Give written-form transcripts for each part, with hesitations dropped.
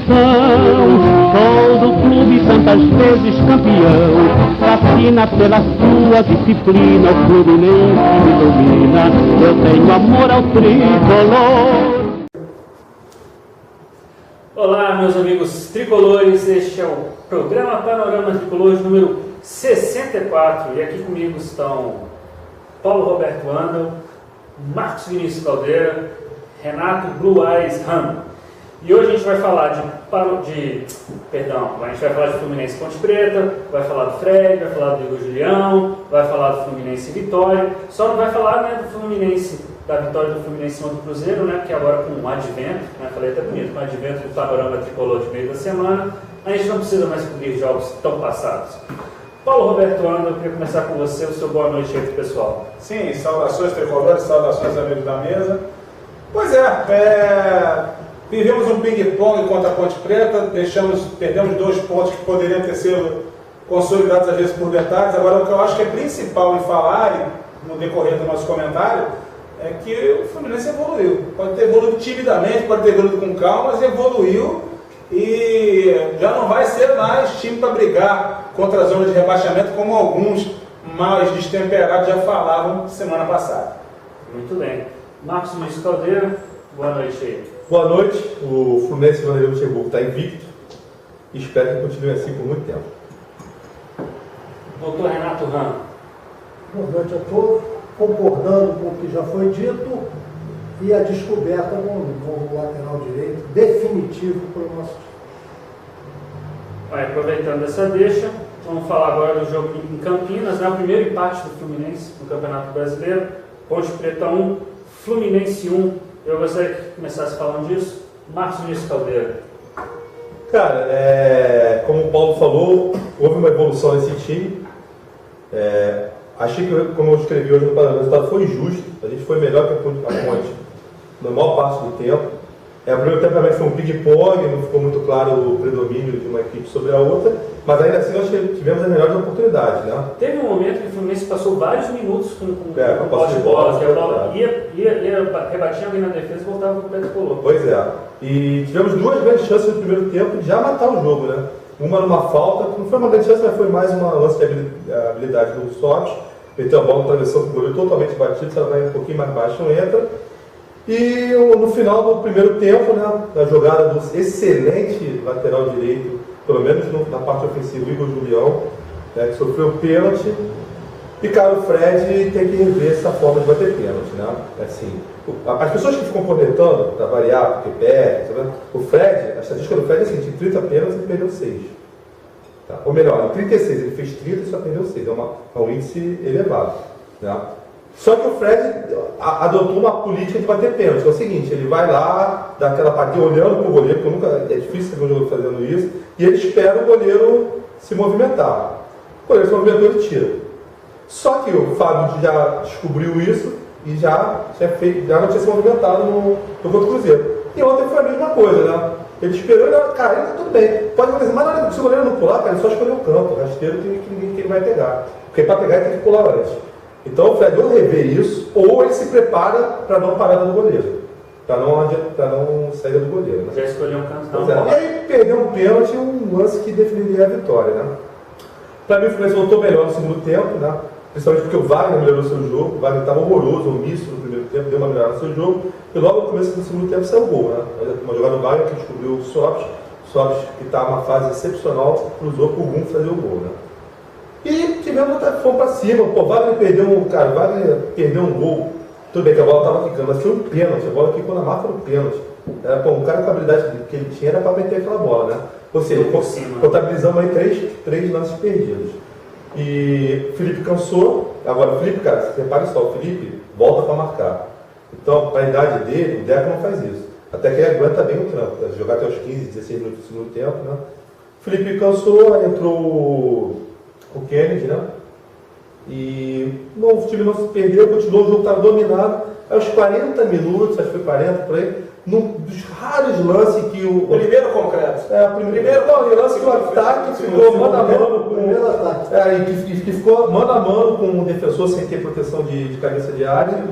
Sou do clube tantas vezes campeão, fascina pela sua disciplina, o Fluminense me domina, eu tenho amor ao tricolor. Olá, meus amigos tricolores, este é o programa Panorama Tricolor número 64, e aqui comigo estão Paulo Roberto Andel, Marcos Vinícius Caldeira, Renato Blue Eyes Ram. E hoje a gente vai falar a gente vai falar de Fluminense Ponte Preta, vai falar do Fred, vai falar do Igor Julião, vai falar do Fluminense Vitória, só não vai falar, né, do Fluminense, da vitória do Fluminense em cima do Cruzeiro, né, porque agora com o advento, né, falei até bonito, com o advento do Panorama Tricolor de meio da semana, a gente não precisa mais cobrir jogos tão passados. Paulo Roberto Andel, eu queria começar com você, o seu boa noite aí pro pessoal. Sim, saudações tricolores, saudações amigos da mesa. Pois é, vivemos um ping-pong contra a Ponte Preta, perdemos 2 pontos que poderiam ter sido consolidados às vezes por detalhes. Agora, o que eu acho que é principal em falar, e no decorrer do nosso comentário, é que o Fluminense evoluiu. Pode ter evoluído timidamente, pode ter evoluído com calma, mas evoluiu e já não vai ser mais time para brigar contra a zona de rebaixamento, como alguns mais destemperados já falavam semana passada. Muito bem. Marcos Vinícius Caldeira, boa noite aí. Boa noite, o Fluminense Vanderlei Luxemburgo está invicto e espero que continue assim por muito tempo. Doutor Renato Ram. Boa noite a todos, concordando com o que já foi dito e a descoberta do novo lateral direito definitivo para o nosso time. Aproveitando essa deixa, vamos falar agora do jogo em Campinas, né? O primeiro empate do Fluminense no Campeonato Brasileiro, Ponte Preta 1, Fluminense 1. Eu gostaria que começasse falando disso. Marcos Vinícius Caldeira. Cara, como o Paulo falou, houve uma evolução nesse time. Achei que, como eu escrevi hoje no Panorama, o resultado foi justo. A gente foi melhor que a Ponte na maior parte do tempo. O primeiro tempo também foi um ping-pong, não ficou muito claro o predomínio de uma equipe sobre a outra, mas ainda assim nós tivemos as melhores oportunidades, né? Teve um momento que o Fluminense passou vários minutos com posse de bola, que a bola ia rebatia alguém na defesa e voltava para o pé do tricolor. Pois é. E tivemos 2 grandes chances no primeiro tempo de já matar o jogo, né? Uma numa falta, não foi uma grande chance, mas foi mais uma lance de habilidade do Sócrates, meteu a bola na travessão com o goleiro totalmente batido, se ela vai um pouquinho mais baixo, não entra. E no final do primeiro tempo, né, na jogada do excelente lateral direito, pelo menos na parte ofensiva, o Igor Julião, né, que sofreu um pênalti, e cara, o Fred tem que rever essa forma de bater pênalti, né? Assim, as pessoas que ficam cornetando, para variar, porque perde, o Fred, a estatística do Fred é assim, de 30 pênaltis ele perdeu 6. Tá? Ou melhor, em 36 ele fez 30 e só perdeu 6, é um índice elevado, né? Só que o Fred adotou uma política de bater pênalti, que é o seguinte, ele vai lá, dá aquela partida olhando para o goleiro, porque é difícil ver um jogador fazendo isso, e ele espera o goleiro se movimentar. O goleiro se movimentou, ele tira. Só que o Fábio já descobriu isso e já não tinha se movimentado no contra o Cruzeiro. E ontem foi a mesma coisa, né? Ele esperou, cara, ainda tudo bem, pode acontecer, mas se o goleiro não pular, cara, ele só escolheu o campo, o rasteiro que ele vai pegar. Porque para pegar ele tem que pular antes. Então o Fred ou rever isso, ou ele se prepara para não parada do goleiro, para não saída do goleiro. Né? Já escolheu um canto. E aí perdeu um pênalti, um lance que definiria a vitória. Né? Para mim o Fluminense voltou melhor no segundo tempo, né? Principalmente porque o Wagner melhorou seu jogo, o Wagner estava horroroso, omisso no primeiro tempo, deu uma melhorada no seu jogo, e logo no começo do segundo tempo saiu o gol. Né? Uma jogada do Wagner que descobriu o Sócrates, que está numa fase excepcional, cruzou para o Gum fazer o gol. Né? E fomos para cima, o Wagner perdeu um gol, tudo bem que a bola estava quicando, mas foi um pênalti, a bola quicou na marca do pênalti. Um cara com a habilidade que ele tinha era para meter aquela bola, né? Ou seja, contabilizamos aí 3 lances perdidos. E o Felipe cansou, agora o Felipe, cara, repare só, o Felipe volta para marcar. Então, para a idade dele, o Deco não faz isso. Até que ele aguenta bem o trampo, né? Jogar até os 15, 16 minutos do segundo tempo, né? O Felipe cansou, aí entrou o Kennedy, né? E o time não se perdeu, continuou, o jogo estava dominado. Aos 40 minutos, acho que foi 40 por aí, num dos raros lances que o primeiro concreto. Primeiro lance que o ataque ficou mano a mano com primeiro ataque. que ficou mano a mano com o defensor sem ter proteção de cabeça de área.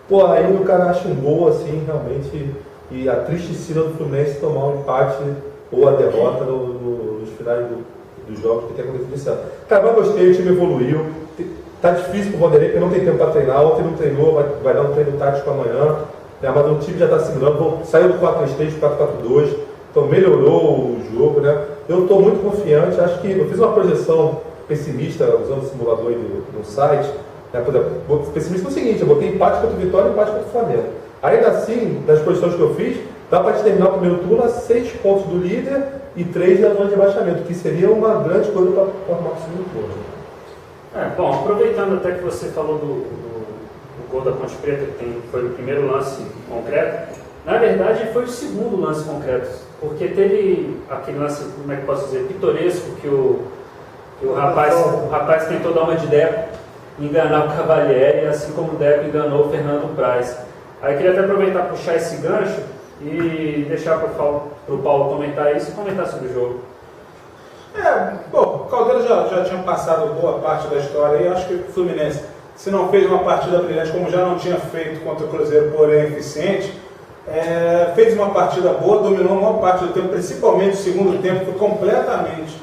Pô, aí o cara acha um gol assim, realmente, e a triste cena do Fluminense tomar um empate ou a derrota nos finais dos jogos que tem acontecido esse ano. Cara, mas gostei, o time evoluiu. Tá difícil pro Vanderlei, porque não tem tempo para treinar. Ontem não treinou, vai dar um treino tático amanhã. Mas o time já está simulando, saiu do 4-3-3 para 4-4-2, então melhorou o jogo, né? Eu estou muito confiante, acho que eu fiz uma projeção pessimista usando o simulador aí no site, né? Por exemplo, pessimista é o seguinte, eu botei empate contra o Vitória e empate contra o Flamengo. Ainda assim, das projeções que eu fiz, dá para terminar o primeiro turno a 6 pontos do líder e 3 na zona de rebaixamento, que seria uma grande coisa para formar o segundo turno. Bom, aproveitando até que você falou do gol da Ponte Preta, que foi o primeiro lance concreto, na verdade foi o segundo lance concreto, porque teve aquele lance, como é que posso dizer, pitoresco, que o rapaz tentou dar uma de Deco, enganar o Cavalieri, assim como o Deco enganou o Fernando Praz. Aí eu queria até aproveitar e puxar esse gancho e deixar para o Paulo comentar isso e comentar sobre o jogo. Bom, o Caldeira já tinha passado boa parte da história e acho que o Fluminense, se não fez uma partida brilhante, como já não tinha feito contra o Cruzeiro, porém eficiente, fez uma partida boa, dominou a maior parte do tempo, principalmente o segundo tempo, foi completamente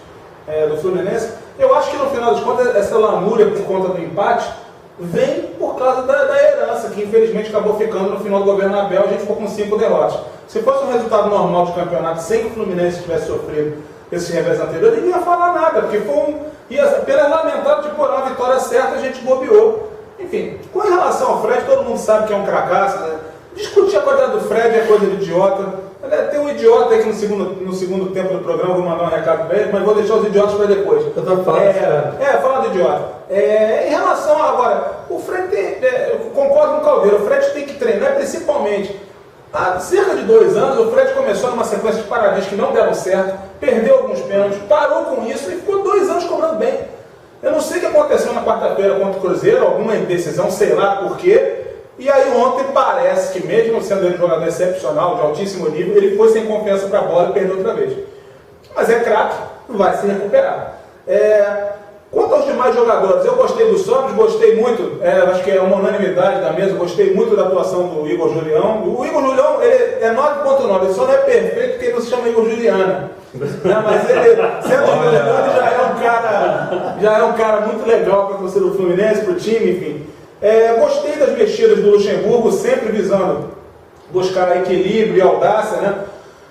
do Fluminense. Eu acho que no final das contas, essa lamúria por conta do empate vem por causa da herança, que infelizmente acabou ficando no final do governo Abel, a gente ficou com 5 derrotas. Se fosse um resultado normal de campeonato, sem que o Fluminense tivesse sofrido esse revés anterior, ninguém ia falar nada, porque foi apenas lamentável de pôr uma vitória certa, a gente bobeou. Enfim, com relação ao Fred, todo mundo sabe que é um fracasso, né? Discutir a qualidade do Fred é coisa de idiota. Tem um idiota aí que no segundo tempo do programa, vou mandar um recado para ele, mas vou deixar os idiotas para depois. Eu tô falando falar do idiota. Em relação agora, o Fred eu concordo com o Caldeira, o Fred tem que treinar, principalmente. Há cerca de 2 anos, o Fred começou numa sequência de parabéns que não deram certo, perdeu alguns pênaltis, parou com isso e ficou 2 anos cobrando bem. Eu não sei o que aconteceu na quarta-feira contra o Cruzeiro, alguma indecisão, sei lá por quê. E aí ontem parece que mesmo sendo ele um jogador excepcional, de altíssimo nível, ele foi sem confiança para a bola e perdeu outra vez. Mas é craque, vai se recuperar. Quanto aos demais jogadores, eu gostei do Sobres, gostei muito, acho que é uma unanimidade da mesa, gostei muito da atuação do Igor Julião. O Igor Julião, ele é 9.9, ele só não é perfeito porque ele não se chama Igor Juliano. Mas ele, sendo Igor Juliano, já é um cara muito legal para a torcida do Fluminense, para o time, enfim. Gostei das mexidas do Luxemburgo, sempre visando buscar equilíbrio e audácia, né?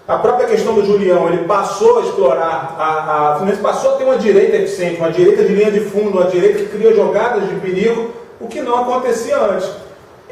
A própria questão do Julião, ele passou a explorar, o Fluminense passou a ter uma direita eficiente, uma direita de linha de fundo, uma direita que cria jogadas de perigo, o que não acontecia antes.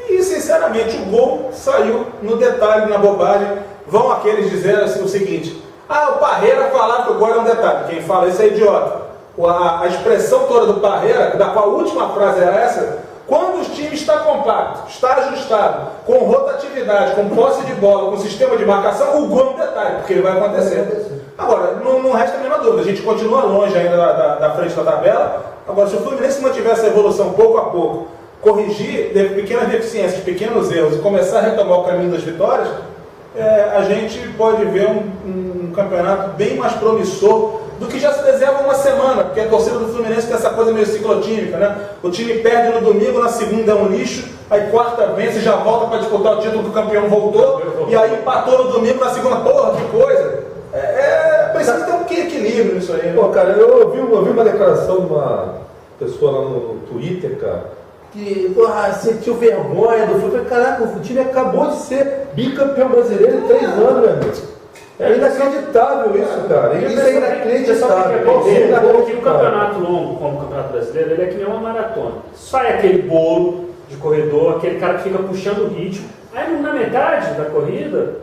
E, sinceramente, o gol saiu no detalhe, na bobagem. Vão aqueles dizer assim, o seguinte, o Parreira falava que o gol era um detalhe, quem fala isso é idiota. A expressão toda do Parreira, da qual a última frase era essa, quando o time está compacto, está ajustado, com rotatividade, com posse de bola, com sistema de marcação, o gol é um detalhe, porque ele vai acontecer. Agora, não resta a menor dúvida, a gente continua longe ainda da frente da tabela. Agora, se o Fluminense mantiver essa evolução pouco a pouco, corrigir pequenas deficiências, pequenos erros e começar a retomar o caminho das vitórias, a gente pode ver um campeonato bem mais promissor do que já se desenha uma semana, porque a torcida do Fluminense tem essa coisa meio ciclotímica, né? O time perde no domingo, na segunda é um lixo, aí quarta vence e já volta para disputar o título que o campeão voltou, e aí empatou no domingo, na segunda, porra, que coisa! Precisa ter um equilíbrio nisso aí, né? Pô, cara, eu ouvi uma declaração de uma pessoa lá no Twitter, cara, que sentiu vergonha do futebol. Caraca, o time acabou de ser bicampeão brasileiro em 3 anos, meu amigo. É inacreditável isso, cara. Isso é inacreditável. Porque o campeonato longo, como o campeonato brasileiro, ele é que nem uma maratona. Sai aquele bolo de corredor, aquele cara que fica puxando o ritmo. Aí na metade da corrida,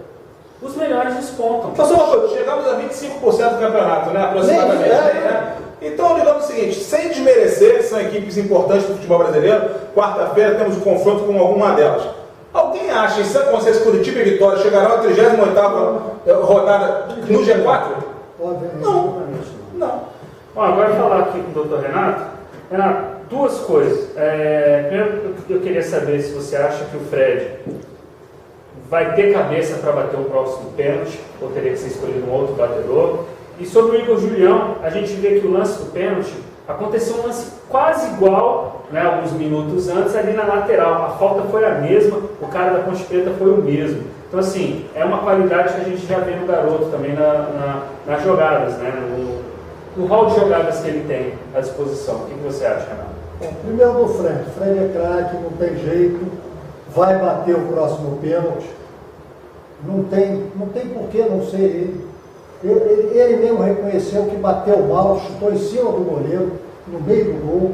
os melhores despontam. Então, só uma coisa, chegamos a 25% do campeonato, né? Aproximadamente. Né? Então, digamos o seguinte, sem desmerecer, que são equipes importantes do futebol brasileiro, quarta-feira temos um confronto com alguma delas. Alguém acha, em São Consciência, Curitiba e Vitória chegarão à 38ª rodada no G4? Obviamente. Não. Bom, agora falar aqui com o Dr. Renato. Renato, duas coisas. Primeiro, eu queria saber se você acha que o Fred vai ter cabeça para bater o próximo pênalti, ou teria que ser escolhido um outro batedor. E sobre o Igor Julião, a gente vê que o lance do pênalti aconteceu um lance quase igual, né, alguns minutos antes, ali na lateral. A falta foi a mesma, o cara da Ponte Preta foi o mesmo. Então, assim, é uma qualidade que a gente já vê no garoto também nas jogadas, né, no rol de jogadas que ele tem à disposição. O que você acha, Renato? Bom, primeiro do Fred. O Fred é craque, não tem jeito, vai bater o próximo pênalti. Não tem por que não ser ele. Ele mesmo reconheceu que bateu mal, chutou em cima do goleiro, no meio do gol,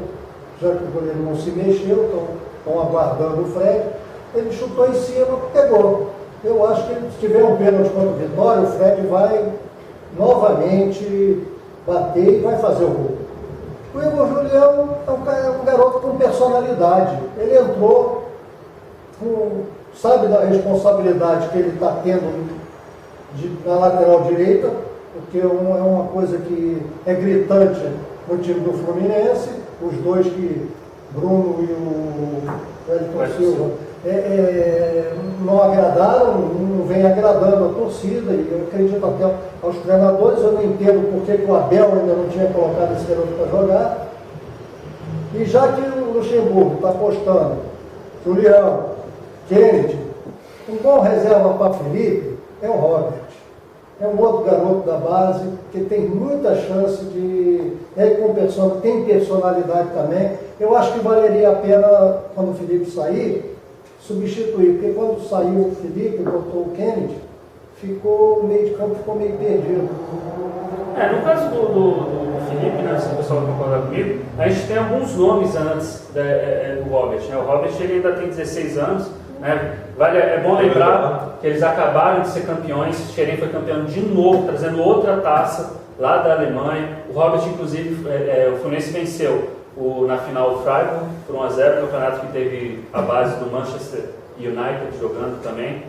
já que o goleiro não se mexeu, estão aguardando o Fred. Ele chutou em cima, pegou. Eu acho que se tiver um pênalti contra o Vitória, o Fred vai novamente bater e vai fazer o gol. O Igor Julião é um garoto com personalidade. Ele entrou sabe da responsabilidade que ele está tendo na lateral direita, porque é uma coisa que é gritante no time do Fluminense, os dois que, Bruno e o Wellington Silva, não agradaram, não vem agradando a torcida, e eu acredito até aos treinadores. Eu não entendo por que o Abel ainda não tinha colocado esse garoto para jogar. E já que o Luxemburgo está apostando, Julião, Kennedy, um bom reserva para Felipe é o Robert. É um outro garoto da base que tem muita chance de tem personalidade também. Eu acho que valeria a pena, quando o Felipe sair, substituir, porque quando saiu o Felipe, botou o Kennedy, o meio de campo ficou meio perdido. No caso do Felipe, né, se o pessoal concorda comigo, a gente tem alguns nomes antes do Robert. Né? O Robert ele ainda tem 16 anos. Né? É bom lembrar que eles acabaram de ser campeões. O Xerém foi campeão de novo, trazendo outra taça lá da Alemanha. O Robert, inclusive, o Fluminense venceu na final o Freiburg por 1-0, campeonato que teve a base do Manchester United jogando também.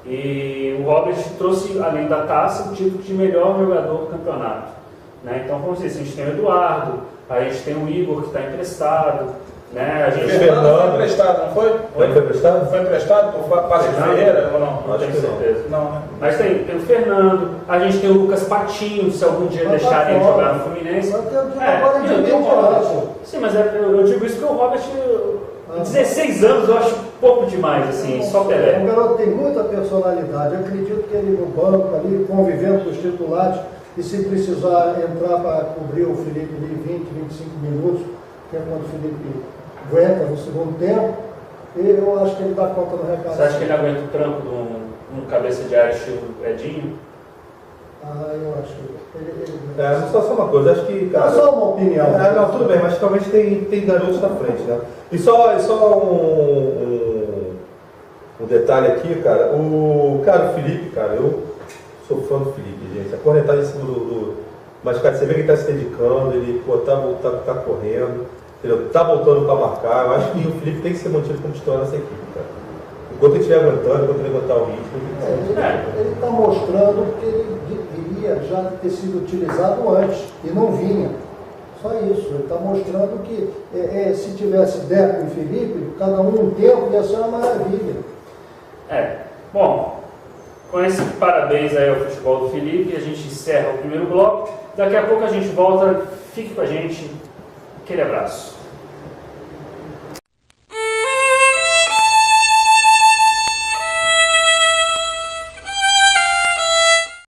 E o Robert trouxe, além da taça, o título de melhor jogador do campeonato. Né? Então, como vocês, a gente tem o Eduardo, a gente tem o Igor que está emprestado. Né? A gente... Fernando foi emprestado, não foi? Ele foi emprestado? Foi emprestado por Passo de Ferreira ou não? Não tenho certeza. Não, né? Mas tem o Fernando, a gente tem o Lucas Patinho, se algum dia deixarem ele jogar no Fluminense. Sim, mas eu digo isso porque o Robert, 16 anos, eu acho pouco demais, assim, só Pelé. O garoto tem muita personalidade. Eu acredito que ele no banco, ali, convivendo com os titulares, e se precisar entrar para cobrir o Felipe de 20, 25 minutos, que é quando o Felipe aguenta no segundo tempo, eu acho que ele dá conta do recado. Você acha que ele aguenta o trampo de um cabeça de área estilo Edinho? Eu acho que ele só uma coisa, acho que, cara... É só uma opinião. Não, tudo bem, mas talvez tem garotos na frente, né? E só um detalhe aqui, cara, o Felipe, cara, eu sou fã do Felipe, gente. A cornetagem em cima mas, cara, você vê que ele está se dedicando, ele tá correndo, ele tá voltando para marcar. Eu acho que o Felipe tem que ser mantido como titular nessa equipe, cara. Enquanto ele estiver aguentando, enquanto ele aguentar o ritmo, ele está mostrando que ele deveria já ter sido utilizado antes e não vinha. Só isso, ele está mostrando que se tivesse Deco e Felipe, cada um tempo ia ser uma maravilha. Bom, com esse parabéns aí ao futebol do Felipe, a gente encerra o primeiro bloco. Daqui a pouco a gente volta, fique com a gente, aquele abraço.